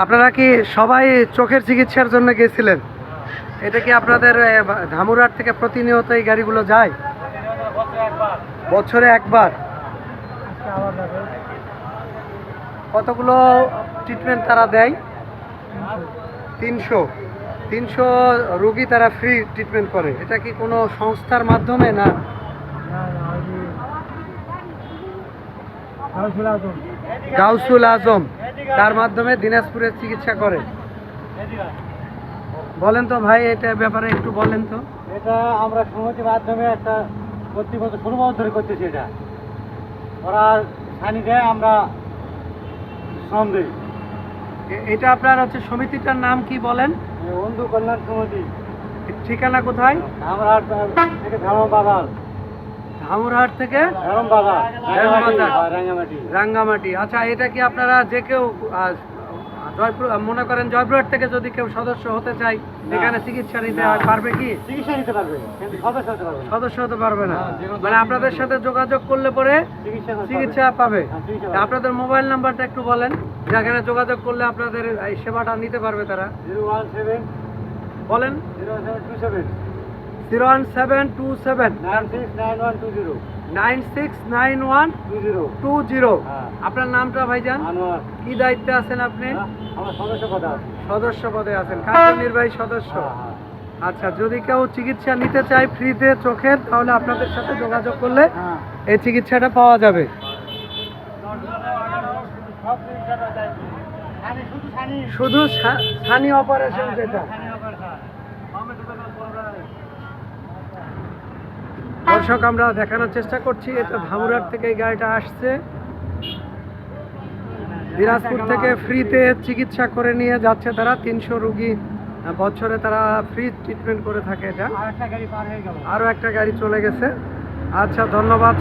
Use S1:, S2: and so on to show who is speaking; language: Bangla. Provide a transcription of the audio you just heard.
S1: আপনারা কি সবাই চোখের চিকিৎসার জন্য গেছিলেন? এটা কি আপনাদের ধামুরহাট থেকে প্রতিনিয়ত এই গাড়িগুলো যায়? বছরে একবার। কতগুলো ট্রিটমেন্ট তারা দেয়? 300 রোগী তারা ফ্রি ট্রিটমেন্ট করে। এটা কি কোনো সংস্থার মাধ্যমে না? গাউসুল আজম তার মাধ্যমে দিনাজপুরের চিকিৎসা করে। বলেন তো ভাই, এটা ব্যাপারে একটু বলেন তো।
S2: এটা আমরা সমিতির মাধ্যমে একটা প্রতি বছর 16 বছর ধরে করতেছি। এটা ওরা ছানি দেয়, আমরা শ্রম দিই।
S1: এটা আপনার হচ্ছে সমিতিটার নাম কি বলেন?
S2: বন্ধু কল্যাণ সমিতি।
S1: ঠিকানা কোথায়?
S2: ধামরাহাট থেকে ধর্ম বাজার।
S1: ধামুরহাট থেকে
S2: ধর্ম বাজার,
S1: রাঙ্গামাটি। আচ্ছা, এটা কি আপনারা যে কেউ জয়পুর মনে করেন জয়পুরহাট থেকে যদি কেউ সদস্য হতে চায় এখানে চিকিৎসা নিতে পারবে কি?
S2: চিকিৎসা নিতে পারবে, কিন্তু
S1: সদস্য হতে পারবে না। মানে আপনাদের সাথে যোগাযোগ করলে পরে চিকিৎসা পাবে। আপনাদের মোবাইল নাম্বারটা একটু বলেন, যেখানে যোগাযোগ করলে আপনাদের এই সেবাটা নিতে পারবে তারা।
S2: 017
S1: বলেন।
S2: 01727
S1: 01727 969120। আপনার নামটা ভাইজান? কি দায়িত্বে আছেন আপনি? সদস্য পদে আছেন, কার্যনির্বাহী সদস্য। আচ্ছা, যদি কেউ চিকিৎসা নিতে চায় ফ্রিতে চোখের, তাহলে আপনাদের সাথে যোগাযোগ করলে এই চিকিৎসাটা পাওয়া যাবে। শুধু ছানি অপারেশন যেটা। দর্শক, আমরা দেখানোর চেষ্টা করছি, এটা ধামুরহাট থেকে এই গাড়িটা আসছে। দিনাজপুর থেকে ফ্রিতে চিকিৎসা করে নিয়ে যাচ্ছে তারা। 300 রোগী বছরে তারা ফ্রি ট্রিটমেন্ট করে থাকে। এটা আরও একটা গাড়ি চলে গেছে। আচ্ছা, ধন্যবাদ।